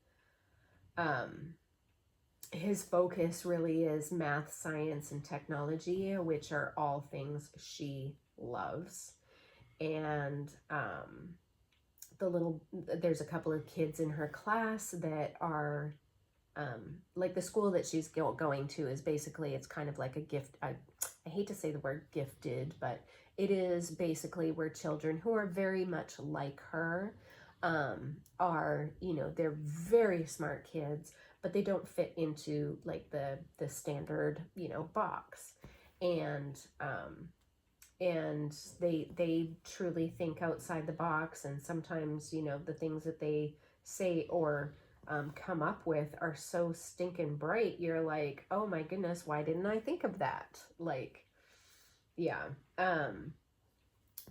his focus really is math, science, and technology, which are all things she loves. And there's a couple of kids in her class that are like the school that she's going to is basically, it's kind of like a gift. I hate to say the word gifted, but it is basically where children who are very much like her are, they're very smart kids, but they don't fit into like the standard, box. And they truly think outside the box, and sometimes, the things that they say or come up with are so stinking bright, you're like, oh my goodness, why didn't I think of that? Like, yeah.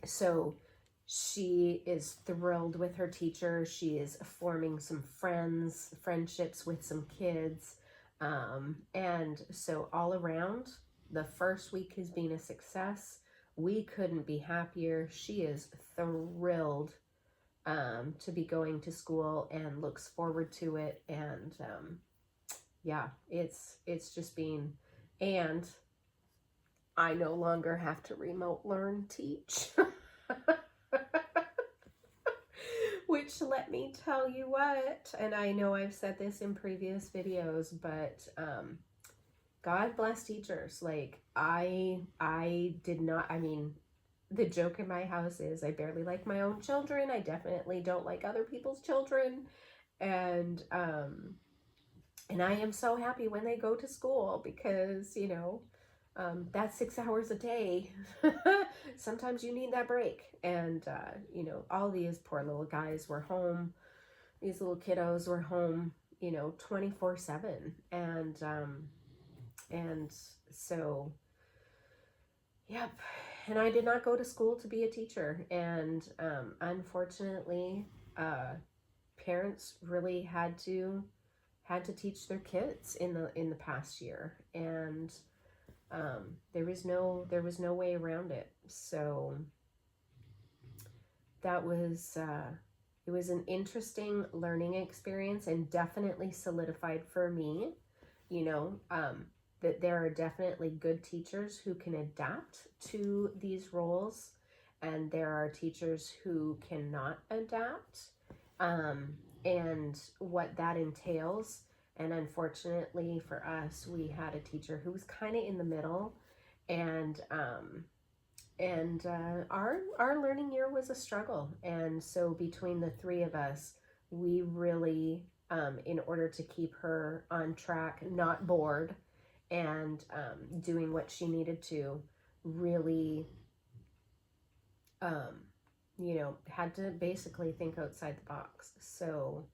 So she is thrilled with her teacher. She is forming some friendships with some kids. And so all around, the first week has been a success. We couldn't be happier. She is thrilled to be going to school and looks forward to it. And yeah, it's just been, and I no longer have to remote learn teach. Which, let me tell you what, and I know I've said this in previous videos, but God bless teachers. Like, I did not, I mean, the joke in my house is I barely like my own children. I definitely don't like other people's children. And I am so happy when they go to school because, that's 6 hours a day. Sometimes you need that break. And, all these poor little guys were home. These little kiddos were home, 24/7. And so, yep. And I did not go to school to be a teacher. And unfortunately, parents really had to teach their kids in the past year. And there was no way around it. So that was it was an interesting learning experience, and definitely solidified for me, that there are definitely good teachers who can adapt to these roles, and there are teachers who cannot adapt, and what that entails. And unfortunately for us, we had a teacher who was kind of in the middle, and our learning year was a struggle. And so between the three of us, we really, in order to keep her on track, not bored, and doing what she needed to, really, had to basically think outside the box. So,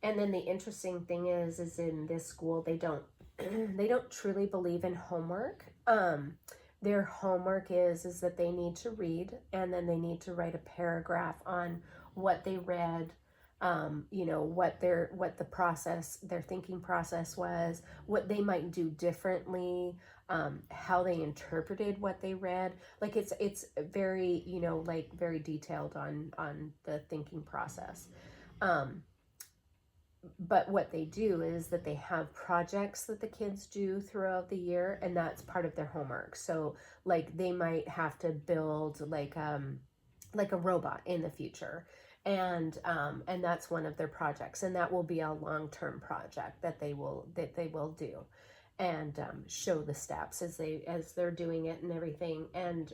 and then the interesting thing is in this school, they don't truly believe in homework. Their homework is that they need to read, and then they need to write a paragraph on what they read, what their thinking process was, what they might do differently, how they interpreted what they read. Like it's very, very detailed on the thinking process. But what they do is that they have projects that the kids do throughout the year, and that's part of their homework. So like they might have to build like a robot in the future, and that's one of their projects, and that will be a long-term project that they will do, and show the steps as they're doing it and everything, and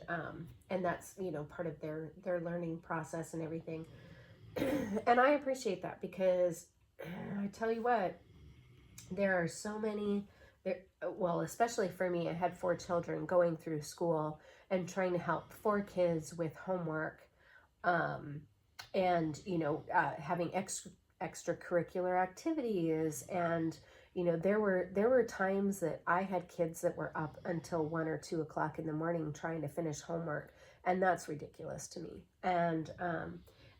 that's, you know, part of their learning process and everything. And I appreciate that, because I tell you what, there are so many there, well, especially for me, I had 4 children going through school and trying to help 4 kids with homework, um, and, you know, having extracurricular activities, and, you know, there were times that I had kids that were up until 1 or 2 o'clock in the morning trying to finish homework, and that's ridiculous to me.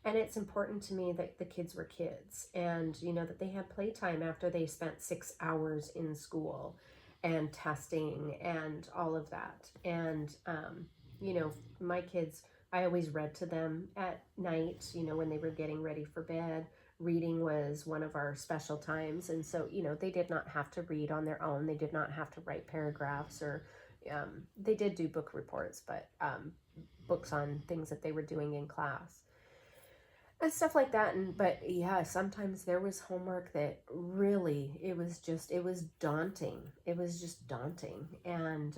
And it's important to me that the kids were kids, and, you know, that they had playtime after they spent 6 hours in school and testing and all of that. And, you know, my kids, I always read to them at night, you know, when they were getting ready for bed. Reading was one of our special times. And so, you know, they did not have to read on their own. They did not have to write paragraphs, or they did do book reports, but books on things that they were doing in class and stuff like that. And but yeah, sometimes there was homework that really, it was daunting. It was just daunting. And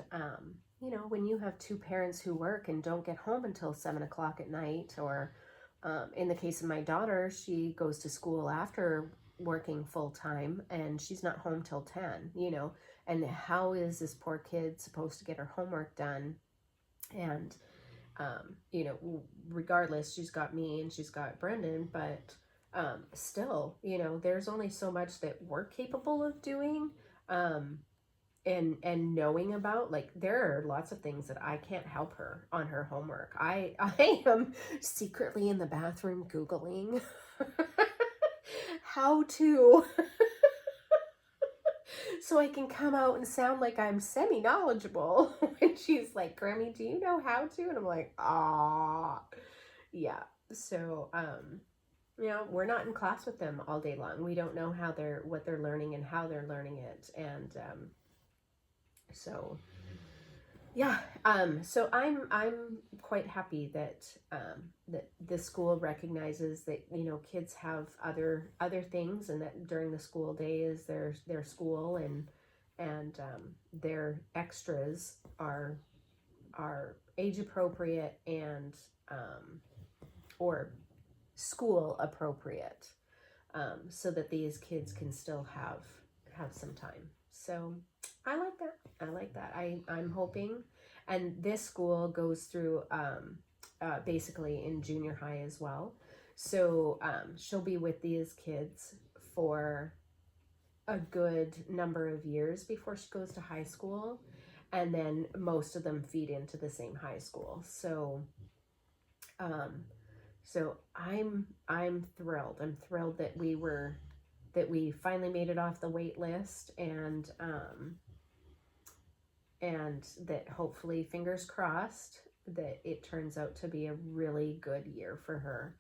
you know, when you have 2 parents who work and don't get home until 7 o'clock at night, or in the case of my daughter, she goes to school after working full time, and she's not home till 10, you know, and how is this poor kid supposed to get her homework done? And you know, regardless, she's got me and she's got Brendan, but still, you know, there's only so much that we're capable of doing, and knowing about. Like, there are lots of things that I can't help her on her homework. I am secretly in the bathroom Googling how to so I can come out and sound like I'm semi-knowledgeable when she's like, Grammy, do you know how to? And I'm like, ah, yeah. So, you know, we're not in class with them all day long. We don't know what they're learning and how they're learning it. And, so yeah, so I'm quite happy that that this school recognizes that, you know, kids have other things, and that during the school day is their school, and their extras are age appropriate, and or school appropriate, so that these kids can still have some time. So I like that. I'm hoping, and this school goes through basically in junior high as well. So she'll be with these kids for a good number of years before she goes to high school, and then most of them feed into the same high school. So so I'm thrilled. I'm thrilled that we finally made it off the wait list, and that hopefully, fingers crossed, that it turns out to be a really good year for her.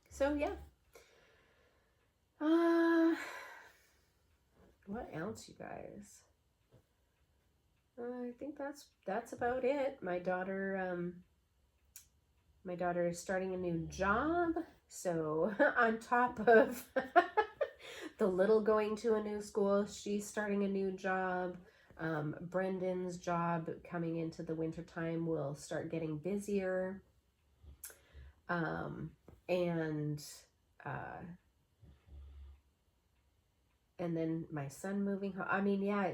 So yeah. What else, you guys? I think that's about it. My daughter is starting a new job, so on top of the little going to a new school, she's starting a new job. Brendan's job coming into the winter time will start getting busier. And then my son moving home. I mean, yeah,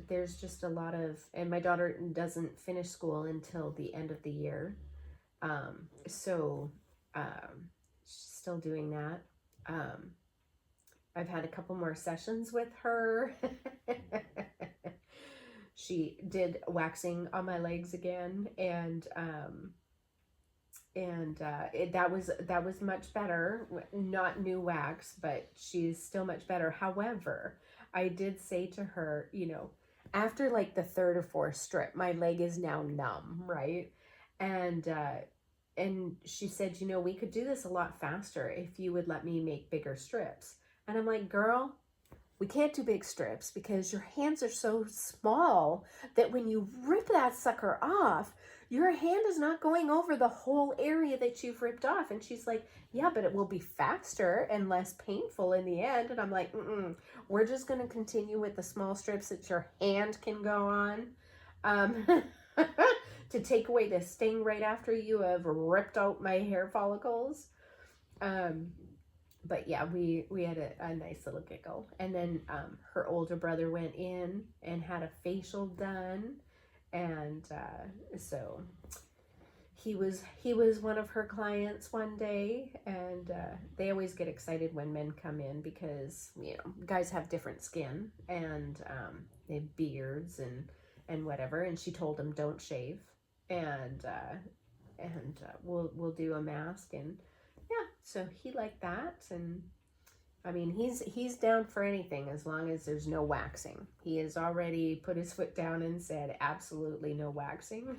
there's just a lot of, and my daughter doesn't finish school until the end of the year. So she's still doing that. I've had a couple more sessions with her. She did waxing on my legs again, and that was much better. Not new wax, but she's still much better. However, I did say to her, you know, after like the 3rd or 4th strip, my leg is now numb, right? And she said, you know, we could do this a lot faster if you would let me make bigger strips. And I'm like, girl, we can't do big strips because your hands are so small that when you rip that sucker off, your hand is not going over the whole area that you've ripped off. And she's like, yeah, but it will be faster and less painful in the end. And I'm like, we're just going to continue with the small strips that your hand can go on. To take away the sting right after you have ripped out my hair follicles. But yeah, we had a nice little giggle. And then her older brother went in and had a facial done. And so he was one of her clients one day. And they always get excited when men come in because, you know, guys have different skin. And they have beards and whatever. And she told him, don't shave. And we'll do a mask. And yeah, so he liked that. And I mean, he's down for anything as long as there's no waxing. He has already put his foot down and said absolutely no waxing.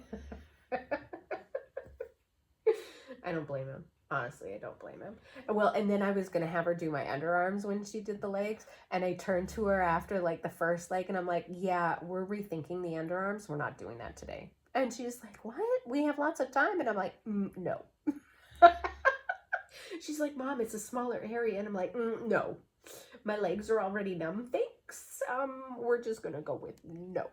I don't blame him. Honestly, I don't blame him. Well, and then I was going to have her do my underarms when she did the legs. And I turned to her after like the first leg and I'm like, yeah, we're rethinking the underarms. We're not doing that today. And she's like, what? We have lots of time. And I'm like, no. She's like, Mom, it's a smaller area. And I'm like, no. My legs are already numb. Thanks. We're just going to go with no.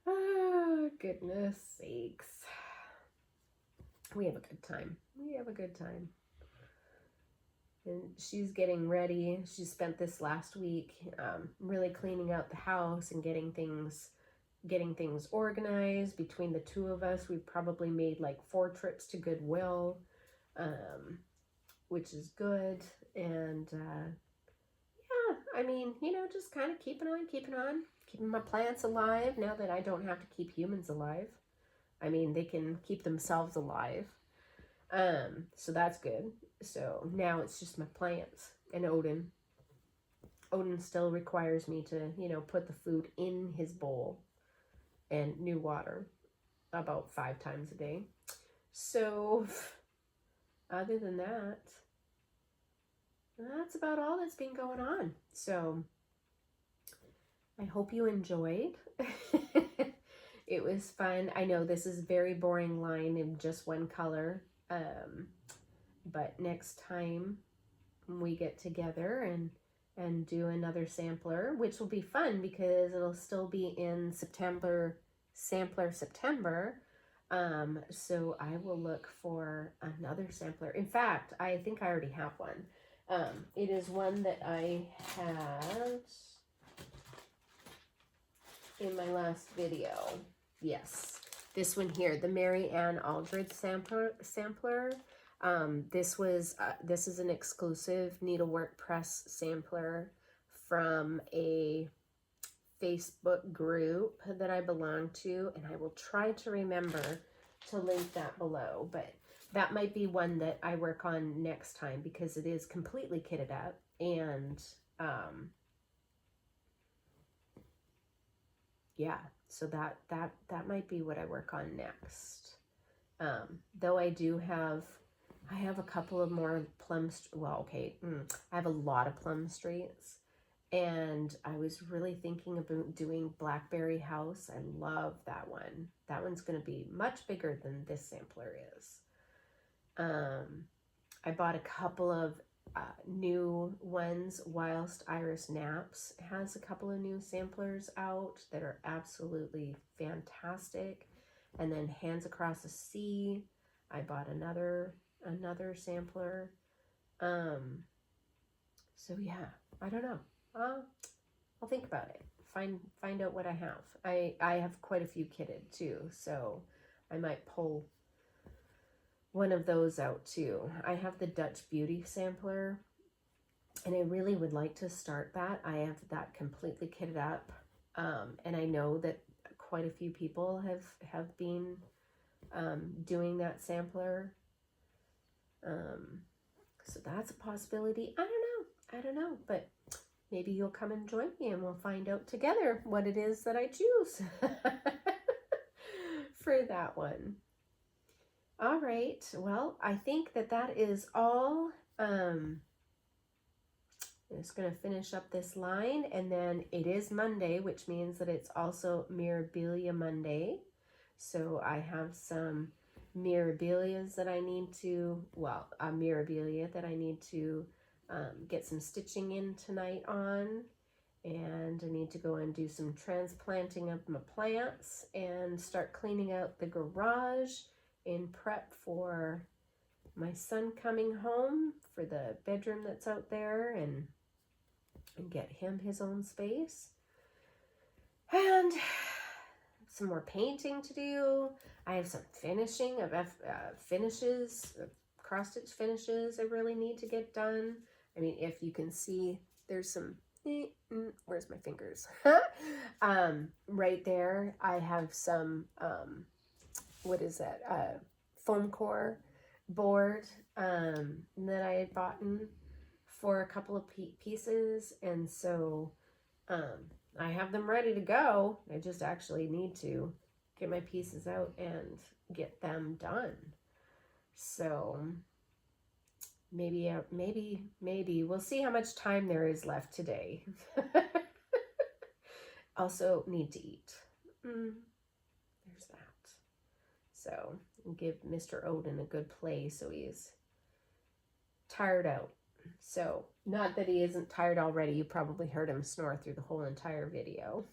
Oh, goodness sakes. We have a good time. We have a good time. And she's getting ready. She spent this last week really cleaning out the house and getting things organized. Between the two of us, we've probably made like 4 trips to Goodwill, which is good. And yeah, I mean, you know, just kind of keeping my plants alive now that I don't have to keep humans alive. I mean, they can keep themselves alive. So that's good. So now it's just my plants and Odin. Odin still requires me to, you know, put the food in his bowl and new water about 5 times a day. So other than that, that's about all that's been going on. So I hope you enjoyed. It was fun. I know this is a very boring line in just one color. But next time we get together and do another sampler, which will be fun because it'll still be in September, sampler September. So I will look for another sampler. In fact, I think I already have one. It is one that I had in my last video. Yes, this one here, the Mary Ann Aldred sampler. This is an exclusive needlework press sampler from a Facebook group that I belong to, and I will try to remember to link that below, but that might be one that I work on next time because it is completely kitted up. And yeah, so that might be what I work on next. Though I have a couple of more I have a lot of plum streets, and I was really thinking about doing Blackberry House. I love that one. That one's going to be much bigger than this sampler is. I bought a couple of new ones. Whilst Iris Naps has a couple of new samplers out that are absolutely fantastic. And then Hands Across the Sea, I bought another sampler. So yeah, I don't know. I'll think about it. Find out what I have. I have quite a few kitted too, so I might pull one of those out too. I have the Dutch Beauty sampler, and I really would like to start that. I have that completely kitted up, and I know that quite a few people have been doing that sampler. So that's a possibility. I don't know, but maybe you'll come and join me and we'll find out together what it is that I choose for that one. All right. Well, I think that is all I'm just going to finish up this line, and then it is Monday, which means that it's also Mirabilia Monday. So I have some Mirabilias that I need to, well, a Mirabilia that I need to get some stitching in tonight on. And I need to go and do some transplanting of my plants and start cleaning out the garage in prep for my son coming home for the bedroom that's out there, and get him his own space. And some more painting to do. I have some finishing of finishes, cross-stitch finishes I really need to get done. I mean, if you can see, there's some, where's my fingers? Right there, I have some, what is that, foam core board that I had bought for a couple of pieces, and so I have them ready to go. I just actually need to get my pieces out and get them done. So maybe we'll see how much time there is left today. Also need to eat. There's that. So give Mr. Odin a good play so he's tired out. So, not that he isn't tired already. You probably heard him snore through the whole entire video.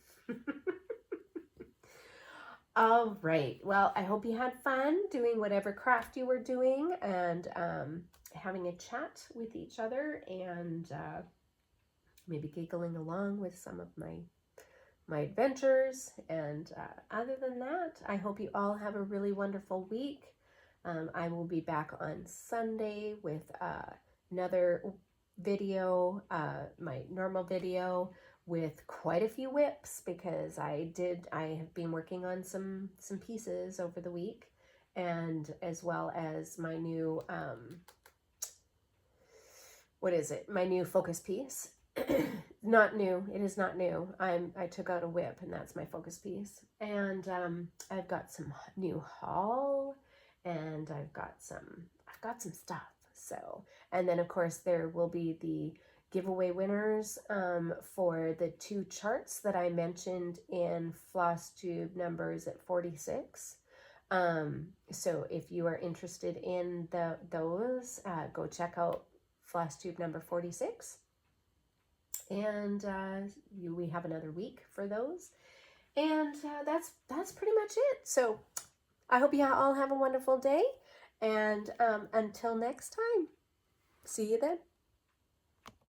All right. Well, I hope you had fun doing whatever craft you were doing, and having a chat with each other, and maybe giggling along with some of my adventures. And other than that, I hope you all have a really wonderful week. I will be back on Sunday with another video, my normal video, with quite a few whips, because I have been working on some pieces over the week, and as well as my new what is it, my new focus piece. Not new, it is not new. I took out a whip, and that's my focus piece. And I've got some new haul, and I've got some stuff. So, and then of course there will be the giveaway winners for the 2 charts that I mentioned in Flosstube numbers at 46. So if you are interested in those, go check out Flosstube number 46. And we have another week for those. And that's pretty much it. So I hope you all have a wonderful day. And until next time, see you then.